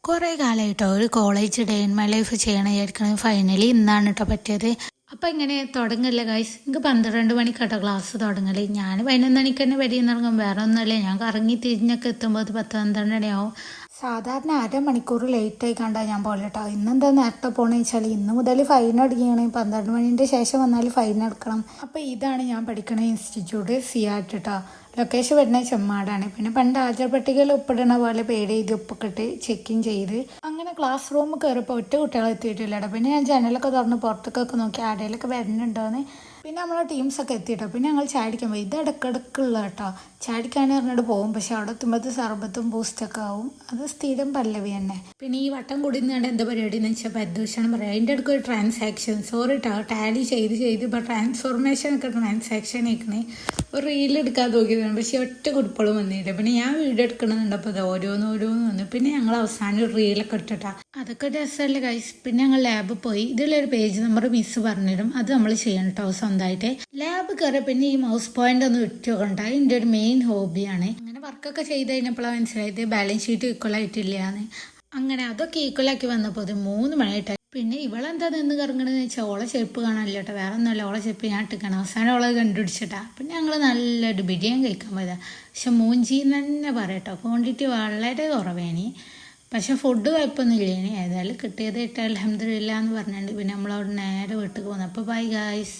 കുറേ കാലമായിട്ടോ ഒരു college day in my life ചെയ്യണം വിചാരിക്കണം. ഫൈനലി ഇന്നാണ് കേട്ടോ പറ്റിയത്. അപ്പം ഇങ്ങനെ തുടങ്ങില്ല ഗൈസ്, എനിക്ക് 12 മണിക്കാട്ടോ ക്ലാസ് തുടങ്ങല്. ഞാൻ 11 മണിക്ക് തന്നെ വരികയെന്ന് ഇറങ്ങും. വേറെ ഒന്നുമല്ല, ഞാൻ കറങ്ങി തിരിഞ്ഞൊക്കെ എത്തുമ്പോൾ 10-12 മണിയാവും. സാധാരണ അരമണിക്കൂർ ലേറ്റായി കണ്ടാൽ ഞാൻ പോലെ കേട്ടോ. ഇന്നെന്താ നേരത്തെ പോകണമെന്ന് വെച്ചാൽ ഇന്ന് മുതൽ ഫൈൻ അടിക്കുകയാണ്. 12 മണിൻ്റെ ശേഷം വന്നാൽ ഫൈൻ അടക്കണം. അപ്പോൾ ഇതാണ് ഞാൻ പഠിക്കുന്ന ഇൻസ്റ്റിറ്റ്യൂട്ട്, സിയാറ്റ് കേട്ടോ. ലൊക്കേഷൻ വരുന്നത് ചെമ്മാടാണ്. പിന്നെ പണ്ട് ഹാജർ പട്ടികയിൽ ഒപ്പിടണ പോലെ പേര് എഴുതി ഒപ്പിട്ടിട്ട് ചെക്കിങ് ചെയ്ത് അങ്ങനെ ക്ലാസ് റൂം കയറിയപ്പോൾ ഒറ്റ കുട്ടികളെ എത്തിയിട്ടില്ല. പിന്നെ ഞാൻ ജനലൊക്കെ തുറന്ന് പുറത്തേക്കൊക്കെ നോക്കി ആടയിലൊക്കെ വരുന്നുണ്ടോയെന്ന്. പിന്നെ നമ്മളെ ടീംസൊക്കെ എത്തിയിട്ടോ. പിന്നെ ഞങ്ങൾ ചാടിക്കാൻ പോയി. ഇത് ഇടക്കിടക്കുള്ള കേട്ടോ. ചാടിക്കാന്ന് പറഞ്ഞിട്ട് പോകും, പക്ഷെ അവിടെ എത്തുമ്പോൾ സർബത്തും ബൂസ്റ്റൊക്കെ ആവും. അത് സ്ഥിരം പല്ലവി തന്നെ. പിന്നെ ഈ വട്ടം കുടിന്നാണ്ട് എന്താ പരിപാടി എന്ന് വെച്ചാൽ പരിദൂഷണം പറയാം. അതിൻ്റെ അടുക്ക് ഒരു ട്രാൻസാക്ഷൻ, സോറി കേട്ടോ, ടാലി ചെയ്ത് ഇപ്പോൾ ട്രാൻസ്ഫോർമേഷൻ ഒക്കെ ട്രാൻസാക്ഷൻ ആക്കണേ. ഒരു റീൽ എടുക്കാൻ നോക്കിയതാണ്, പക്ഷെ ഒറ്റ കുടിപ്പളും വന്നില്ല. പിന്നെ ഞാൻ വീഡിയോ എടുക്കണമെന്നുണ്ട്. അപ്പോൾ അത് ഓരോന്ന് വന്നു. പിന്നെ ഞങ്ങൾ അവസാനം ഒരു റീലൊക്കെ ഇട്ടിട്ടാ. അതൊക്കെ രസമല്ലേ ഗൈസ്. പിന്നെ ഞങ്ങൾ ലാബിൽ പോയി. ഇതിലൊരു പേജ് നമ്പർ മിസ് പറഞ്ഞിടും, അത് നമ്മൾ ചെയ്യണം കേട്ടോ സ്വന്തമായിട്ട്. ലാബ് കയറി പിന്നെ ഈ മൗസ് പോയിന്റ് ഒന്ന് ഇട്ട് കൊണ്ട എൻ്റെ ഒരു മെയിൻ ഹോബിയാണ്. അങ്ങനെ വർക്കൊക്കെ ചെയ്ത് കഴിഞ്ഞപ്പോഴാണ് മനസ്സിലായത് ബാലൻസ് ഷീറ്റ് ഈക്വൽ ആയിട്ടില്ല എന്ന്. അങ്ങനെ അതൊക്കെ ഈക്വലാക്കി വന്നപ്പോൾ അത് 3 മണിയായിട്ടായി. പിന്നെ ഇവളെന്താ നിന്ന് കറങ്ങണമെന്ന് വെച്ചാൽ ഓളെ ചെരുപ്പ് കാണാനില്ല കേട്ടോ. വേറെ ഒന്നുമല്ല, ഓളെ ചെരുപ്പ് ഞാൻ ഇട്ടിക്കണം. അവസാനം ഓളെ കണ്ടുപിടിച്ചിട്ടാ. പിന്നെ ഞങ്ങൾ നല്ലൊരു ബിരിയാണി കഴിക്കാൻ പോയതാണ്. പക്ഷെ മൂഞ്ചിന്ന് തന്നെ പറയട്ടോ, ക്വാണ്ടിറ്റി വളരെ കുറവേനി. പക്ഷെ ഫുഡ് കുഴപ്പമൊന്നുമില്ലേനി. ഏതായാലും കിട്ടിയത് ഇട്ട് അൽഹംദുലില്ലാ എന്ന് പറഞ്ഞിട്ടുണ്ട്. പിന്നെ നമ്മളവിടെ നേരെ വീട്ടിൽ പോകുന്നു. അപ്പോൾ ബൈ ഗായ്സ്.